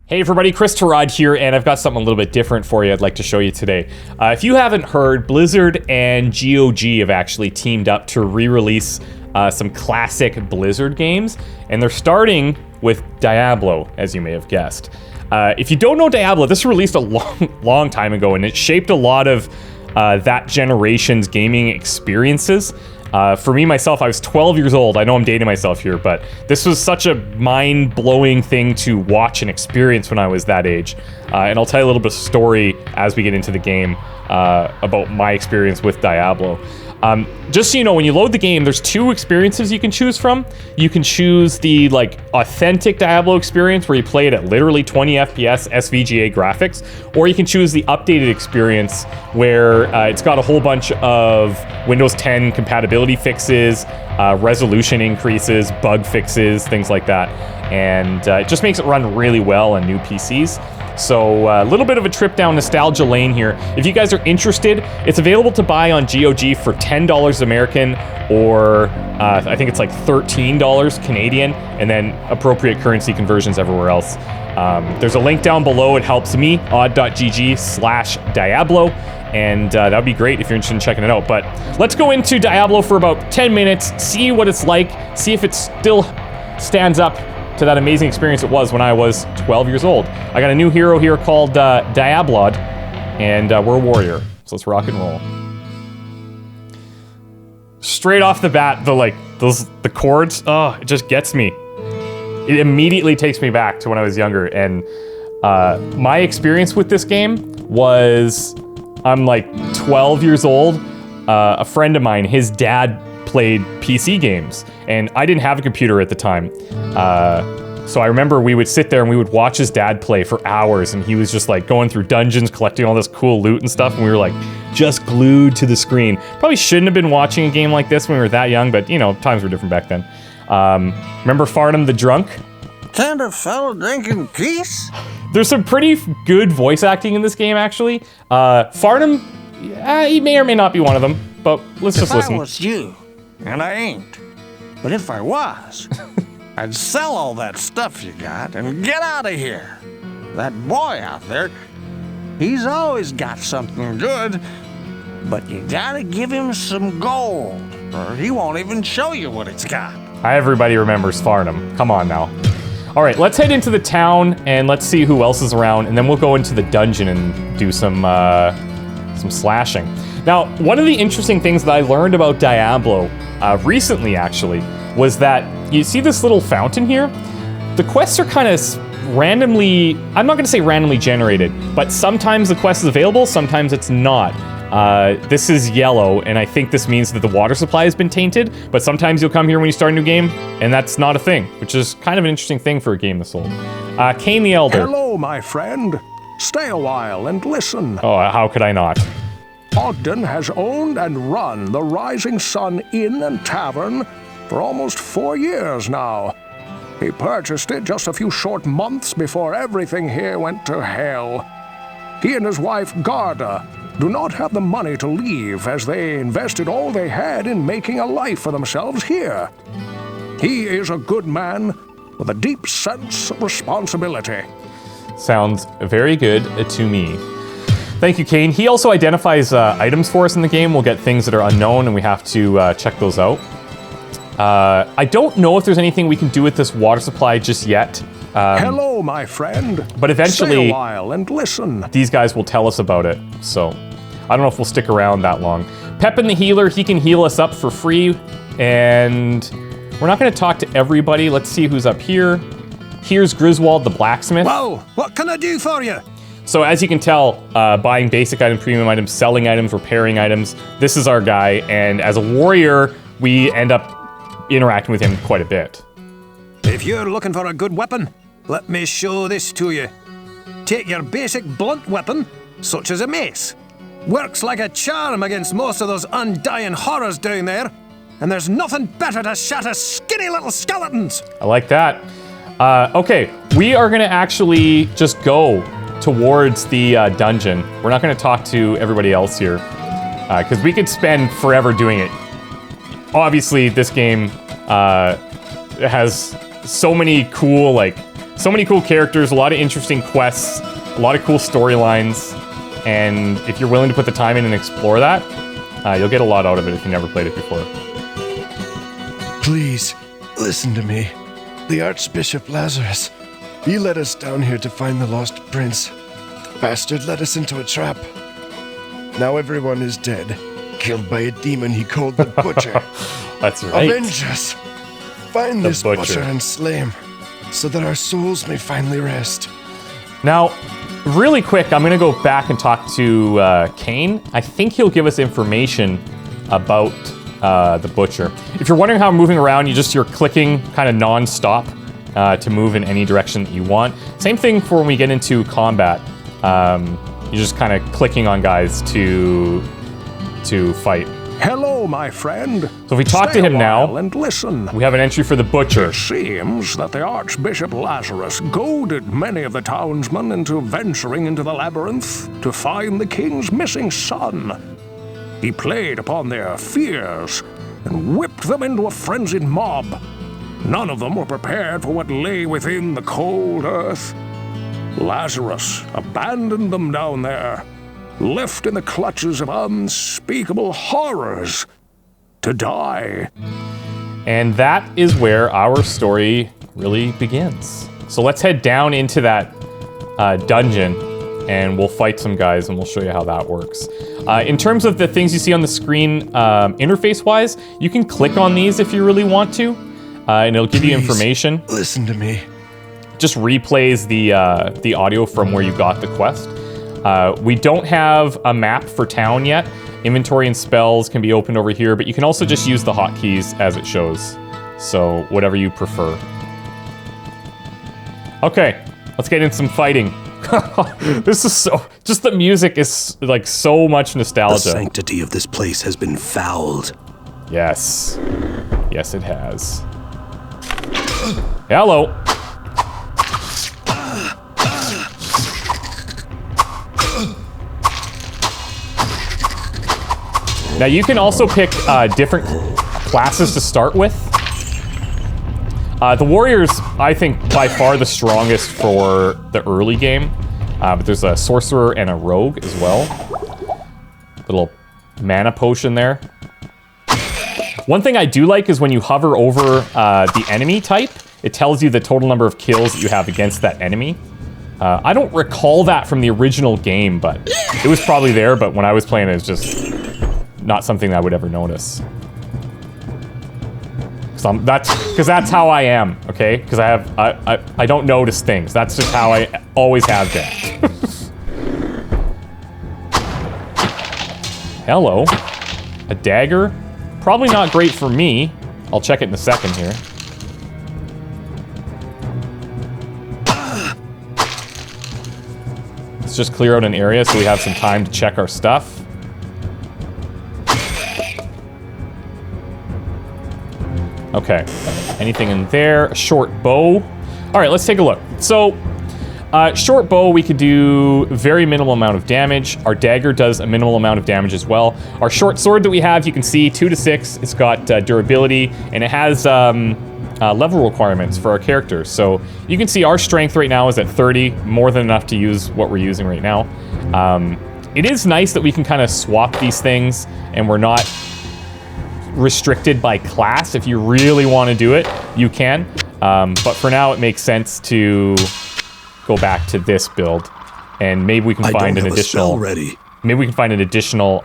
Hey everybody, christopherodd here, and I've got something a little bit different for you I'd like to show you today. If you haven't heard, Blizzard and GOG have actually teamed up to re-release some classic Blizzard games, and they're starting with Diablo, as you may have guessed. If you don't know Diablo, this was released a long time ago, and it shaped a lot of that generation's gaming experiences. For me, myself, I was 12 years old. I know I'm dating myself here, but this was such a mind-blowing thing to watch and experience when I was that age. And I'll tell you a little bit of story as we get into the game about my experience with Diablo. Just so you know, when you load the game, there's two experiences you can choose from. You can choose the authentic Diablo experience where you play it at literally 20 FPS SVGA graphics, or you can choose the updated experience where it's got a whole bunch of Windows 10 compatibility fixes, resolution increases, bug fixes, things like that. And it just makes it run really well on new PCs. So a little bit of a trip down nostalgia lane here. If you guys are interested, it's available to buy on GOG for $10 American, or I think it's like $13 Canadian, and then appropriate currency conversions everywhere else. There's a link down below. It helps me, awhile.gg/Diablo, and that would be great if you're interested in checking it out. But let's go into Diablo for about 10 minutes, see what it's like, see if it still stands up to that amazing experience it was when I was 12 years old. I got a new hero here called Diablo, and we're a warrior, so let's rock and roll. Straight off the bat, the chords, it just gets me. It immediately takes me back to when I was younger, and my experience with this game was, I'm like 12 years old. A friend of mine, his dad played PC games, and I didn't have a computer at the time. So I remember we would sit there and we would watch his dad play for hours, and he was just like going through dungeons, collecting all this cool loot and stuff, and we were like just glued to the screen. Probably shouldn't have been watching a game like this when we were that young, but you know, times were different back then. Remember Farnham the Drunk? Kind of fellow drinking peace? There's some pretty good voice acting in this game, actually. Farnham, he may or may not be one of them, but let's just listen. If I was you, and I ain't, but if I was, I'd sell all that stuff you got and get out of here. That boy out there, he's always got something good, but you gotta give him some gold, or he won't even show you what it's got. Everybody remembers Farnham. Come on now. All right, let's head into the town and let's see who else is around, and then we'll go into the dungeon and do some slashing. Now, one of the interesting things that I learned about Diablo recently, actually, was that you see this little fountain here? The quests are kind of randomly, I'm not going to say randomly generated, but sometimes the quest is available, sometimes it's not. This is yellow, and I think this means that the water supply has been tainted, but sometimes you'll come here when you start a new game, and that's not a thing, which is kind of an interesting thing for a game this old. Cain the Elder. Hello, my friend. Stay a while and listen. Oh, how could I not? Ogden has owned and run the Rising Sun Inn and Tavern for almost 4 years now. He purchased it just a few short months before everything here went to hell. He and his wife, Garda, do not have the money to leave, as they invested all they had in making a life for themselves here. He is a good man with a deep sense of responsibility. Sounds very good to me. Thank you, Cain. He also identifies items for us in the game. We'll get things that are unknown, and we have to check those out. I don't know if there's anything we can do with this water supply just yet. Hello, my friend. But eventually, stay a while and listen. These guys will tell us about it. So I don't know if we'll stick around that long. Pepin the Healer, he can heal us up for free. And we're not going to talk to everybody. Let's see who's up here. Here's Griswold the Blacksmith. Whoa, what can I do for you? So as you can tell, buying basic items, premium items, selling items, repairing items, this is our guy. And as a warrior, we end up interacting with him quite a bit. If you're looking for a good weapon, let me show this to you. Take your basic blunt weapon, such as a mace. Works like a charm against most of those undying horrors down there, and there's nothing better to shatter skinny little skeletons. I like that. Okay, we are gonna actually just go towards the dungeon. We're not gonna talk to everybody else here, because we could spend forever doing it. Obviously, this game has so many cool, So many cool characters, a lot of interesting quests, a lot of cool storylines, and if you're willing to put the time in and explore that, you'll get a lot out of it if you never played it before. Please, listen to me. The Archbishop Lazarus. He led us down here to find the lost prince. The bastard led us into a trap. Now everyone is dead, killed by a demon he called the Butcher. That's right. Avenge us! Find this butcher and slay him, so that our souls may finally rest. Now, really quick, I'm going to go back and talk to Kane. I think he'll give us information about the Butcher. If you're wondering how I'm moving around, you're clicking kind of non-stop to move in any direction that you want. Same thing for when we get into combat. You're just kind of clicking on guys to fight. Hello, my friend. So if we talk to him now, and listen. We have an entry for the Butcher. It seems that the Archbishop Lazarus goaded many of the townsmen into venturing into the labyrinth to find the king's missing son. He played upon their fears and whipped them into a frenzied mob. None of them were prepared for what lay within the cold earth. Lazarus abandoned them down there, left in the clutches of unspeakable horrors, to die. And that is where our story really begins. So let's head down into that dungeon, and we'll fight some guys, and we'll show you how that works. In terms of the things you see on the screen, interface-wise, you can click on these if you really want to, and it'll give you information. Listen to me. Just replays the audio from where you got the quest. We don't have a map for town yet. Inventory and spells can be opened over here, but you can also just use the hotkeys as it shows. So whatever you prefer. Okay, let's get into some fighting. This is just the music is like so much nostalgia. The sanctity of this place has been fouled. Yes. Yes, it has. Hello. Now you can also pick different classes to start with. The warrior's, I think, by far the strongest for the early game. But there's a sorcerer and a rogue as well. Little mana potion there. One thing I do like is when you hover over the enemy type, it tells you the total number of kills that you have against that enemy. I don't recall that from the original game, but it was probably there, but when I was playing it was just not something I would ever notice. Because that's how I am, okay? Because I don't notice things. That's just how I always have been. Hello. A dagger. Probably not great for me. I'll check it in a second here. Let's just clear out an area so we have some time to check our stuff. Okay, anything in there? A short bow. All right, let's take a look. So, short bow, we could do very minimal amount of damage. Our dagger does a minimal amount of damage as well. Our short sword that we have, you can see 2 to 6. It's got durability, and it has level requirements for our characters. So you can see our strength right now is at 30, more than enough to use what we're using right now. It is nice that we can kind of swap these things, and we're not restricted by class. If you really want to do it, you can. But for now, it makes sense to go back to this build, and maybe we can find an additional. Maybe we can find an additional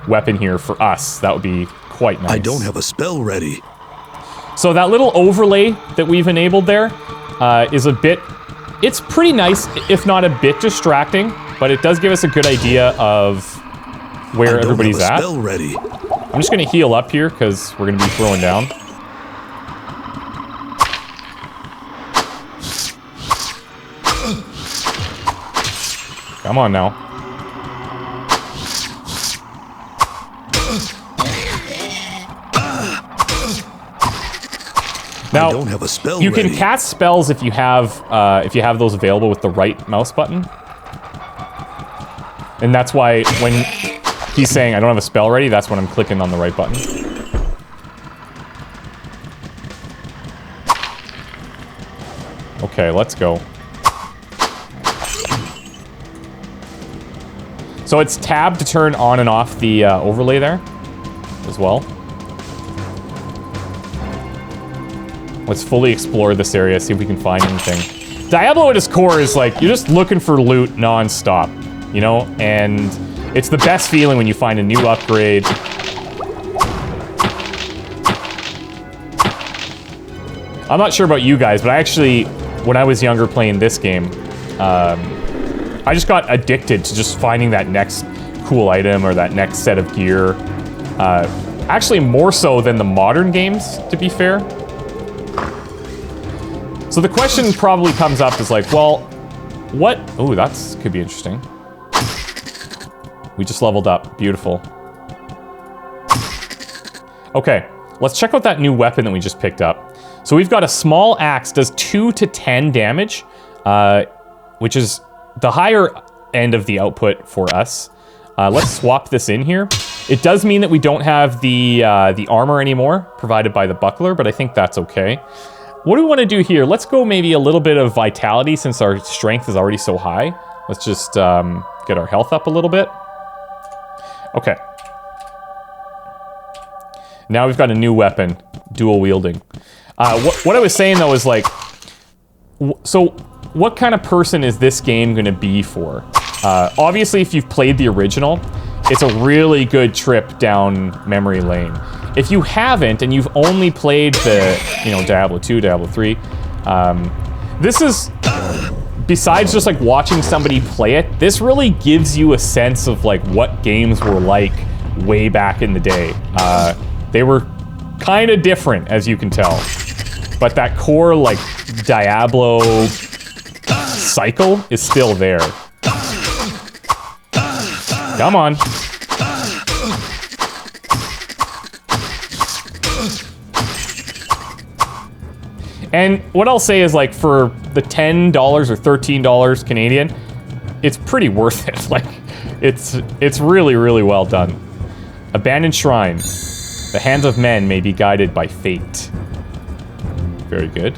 weapon here for us. That would be quite nice. I don't have a spell ready. So that little overlay that we've enabled there is a bit. It's pretty nice, if not a bit distracting, but it does give us a good idea of where everybody's at. Spell ready. I'm just gonna heal up here because we're gonna be throwing down. Come on now. Now, I don't have a spell you ready. can cast spells if you have those available with the right mouse button. And that's why when he's saying I don't have a spell ready, that's when I'm clicking on the right button. Okay, let's go. So it's tab to turn on and off the overlay there as well. Let's fully explore this area, see if we can find anything. Diablo at its core is like, you're just looking for loot non-stop, you know? And it's the best feeling when you find a new upgrade. I'm not sure about you guys, but I actually, when I was younger playing this game, I just got addicted to just finding that next cool item or that next set of gear. Actually more so than the modern games, to be fair. So the question probably comes up is like, well, what? Oh, that's could be interesting. We just leveled up. Beautiful. Okay, let's check out that new weapon that we just picked up. So we've got a small axe, does 2 to 10 damage, which is the higher end of the output for us. Let's swap this in here. It does mean that we don't have the armor anymore, provided by the buckler, but I think that's okay. What do we want to do here? Let's go maybe a little bit of vitality since our strength is already so high. Let's just get our health up a little bit. Okay. Now we've got a new weapon, dual wielding. What I was saying though is like, so what kind of person is this game going to be for? Obviously, if you've played the original, it's a really good trip down memory lane. If you haven't, and you've only played the, you know, Diablo 2, Diablo 3, this is, besides just like watching somebody play it, this really gives you a sense of like what games were like way back in the day. They were kind of different, as you can tell. But that core, like, Diablo cycle is still there. Come on. And what I'll say is, like, for the $10 or $13 Canadian, it's pretty worth it. Like, it's really, really well done. Abandoned Shrine. The hands of men may be guided by fate. Very good.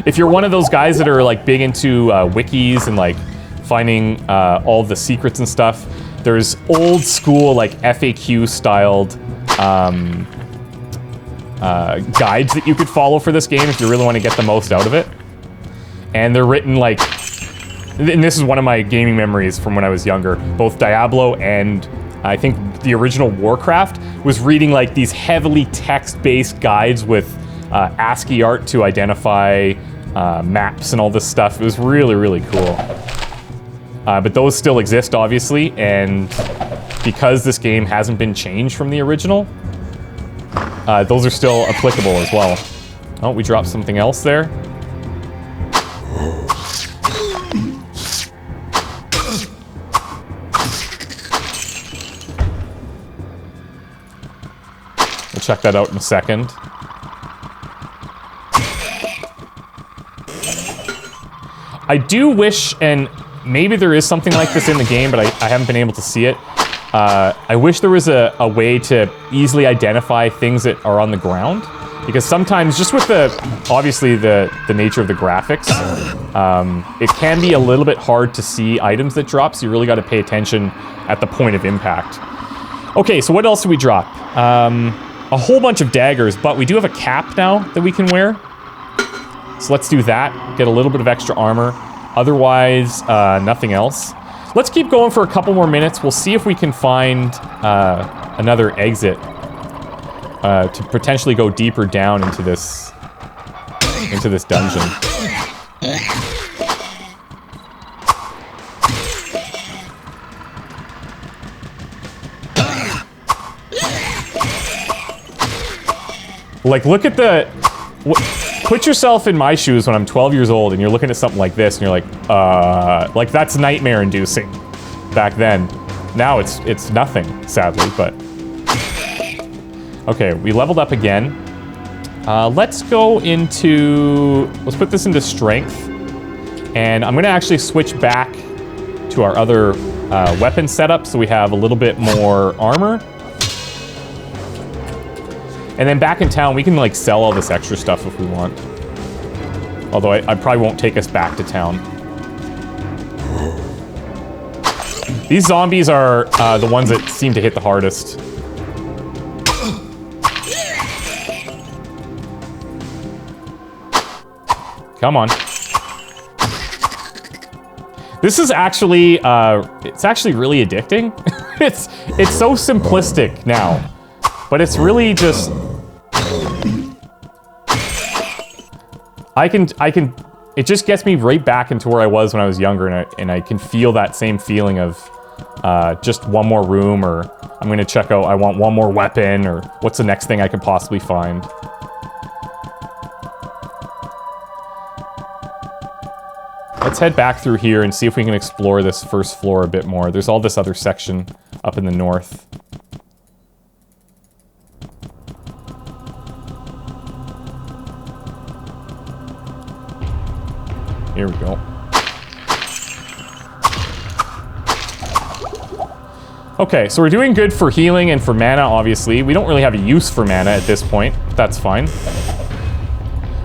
If you're one of those guys that are like big into wikis and like finding all the secrets and stuff, there's old school like FAQ styled guides that you could follow for this game if you really want to get the most out of it. And they're written like, and this is one of my gaming memories from when I was younger, both Diablo and I think the original Warcraft was reading like these heavily text-based guides with ASCII art to identify maps and all this stuff. It was really, really cool. But those still exist, obviously, and because this game hasn't been changed from the original, those are still applicable as well. Oh, we dropped something else there. We'll check that out in a second. I do wish, and maybe there is something like this in the game, but I haven't been able to see it. I wish there was a way to easily identify things that are on the ground. Because sometimes, just with obviously the nature of the graphics, it can be a little bit hard to see items that drop, so you really got to pay attention at the point of impact. Okay, so what else do we drop? A whole bunch of daggers, but we do have a cap now that we can wear. So let's do that, get a little bit of extra armor. Otherwise, nothing else. Let's keep going for a couple more minutes. We'll see if we can find another exit to potentially go deeper down into this dungeon. Like, look at put yourself in my shoes when I'm 12 years old and you're looking at something like this and you're like that's nightmare inducing back then. Now it's nothing, sadly, but. Okay, we leveled up again. Let's put this into strength. And I'm gonna actually switch back to our other weapon setup so we have a little bit more armor. And then back in town, we can like sell all this extra stuff if we want. Although I probably won't take us back to town. These zombies are the ones that seem to hit the hardest. Come on. This is actually, it's actually really addicting. it's so simplistic now, but it's really just, it just gets me right back into where I was when I was younger, and I can feel that same feeling of just one more room, or I'm gonna check out, I want one more weapon, or what's the next thing I could possibly find. Let's head back through here and see if we can explore this first floor a bit more. There's all this other section up in the north. Here we go. Okay, so we're doing good for healing and for mana, obviously. We don't really have a use for mana at this point, but that's fine.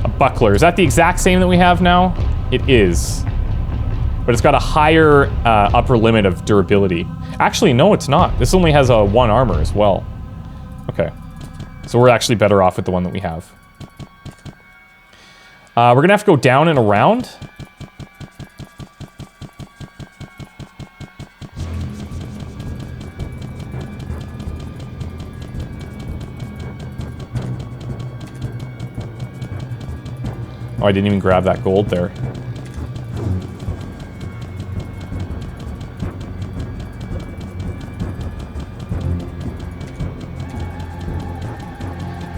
A buckler. Is that the exact same that we have now? It is. But it's got a higher upper limit of durability. Actually, no, it's not. This only has a 1 armor as well. Okay. So we're actually better off with the one that we have. We're gonna have to go down and around. Oh, I didn't even grab that gold there.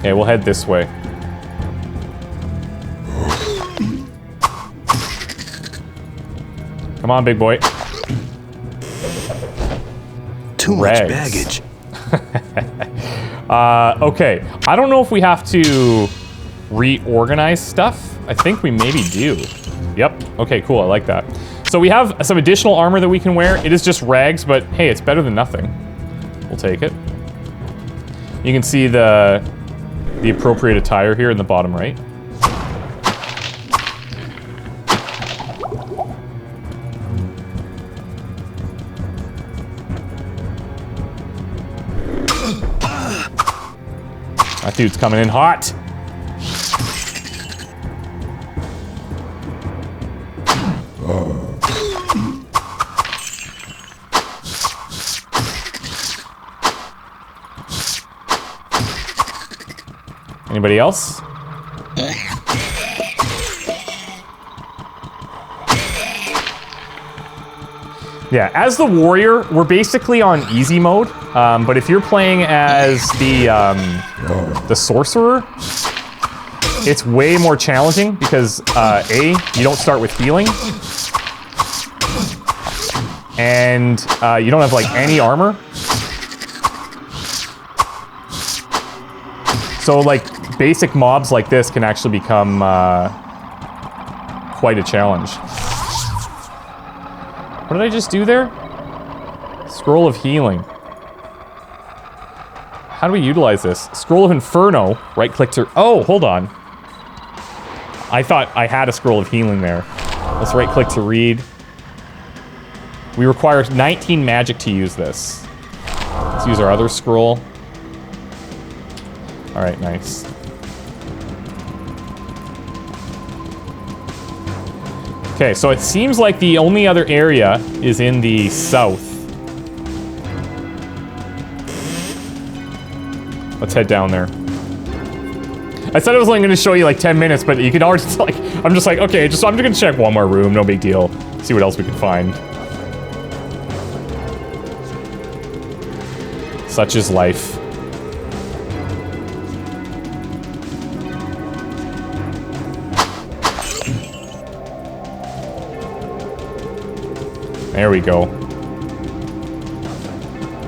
Okay, we'll head this way. Come on, big boy. Too much baggage. Okay. I don't know if we have to reorganize stuff. I think we maybe do. Yep. Okay, cool. I like that. So we have some additional armor that we can wear. It is just rags, but hey, it's better than nothing. We'll take it. You can see the appropriate attire here in the bottom right. That dude's coming in hot. Anybody else? Yeah, as the warrior, we're basically on easy mode. But if you're playing as the sorcerer, it's way more challenging because A, you don't start with healing, and you don't have like any armor. So like basic mobs like this can actually become quite a challenge. What did I just do there? Scroll of healing. How do we utilize this? Scroll of Inferno. Right click to... Oh, hold on. I thought I had a scroll of healing there. Let's right click to read. We require 19 magic to use this. Let's use our other scroll. Alright, nice. Okay, so it seems like the only other area is in the south. Let's head down there. I said I was only going to show you like 10 minutes, but you can already, like, I'm just like, okay, I'm just going to check one more room, no big deal. See what else we can find. Such is life. There we go.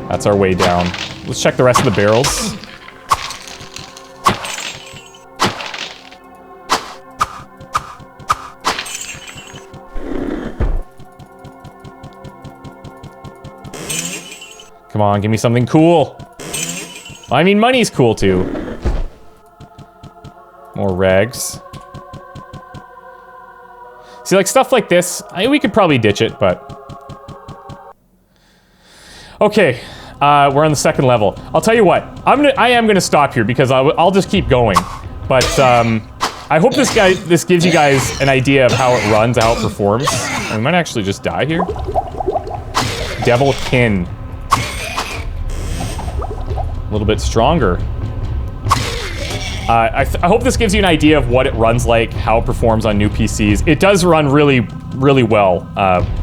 That's our way down. Let's check the rest of the barrels. Come on, give me something cool. I mean, money's cool too. More rags. See, like, stuff like this, we could probably ditch it, but... Okay, we're on the second level. I'll tell you what, I am gonna stop here because I'll just keep going. But, I hope this gives you guys an idea of how it runs, how it performs. We might actually just die here. Devilkin. A little bit stronger. I hope this gives you an idea of what it runs like, how it performs on new PCs. It does run really, really well,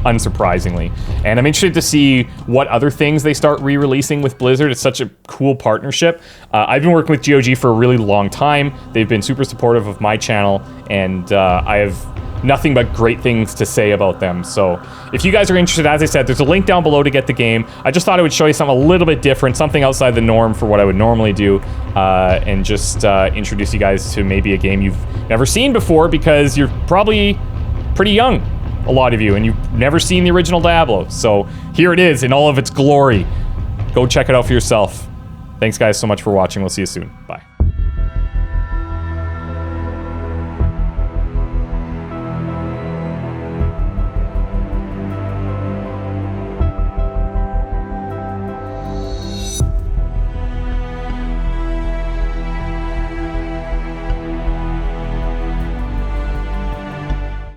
unsurprisingly. And I'm interested to see what other things they start re-releasing with Blizzard. It's such a cool partnership. I've been working with GOG for a really long time. They've been super supportive of my channel, and I have nothing but great things to say about them. So if you guys are interested, as I said, there's a link down below to get the game. I just thought I would show you something a little bit different, something outside the norm for what I would normally do, and just introduce you guys to maybe a game you've never seen before, because you're probably pretty young, a lot of you, and you've never seen the original Diablo. So here it is in all of its glory. Go check it out for yourself. Thanks guys so much for watching. We'll see you soon. Bye.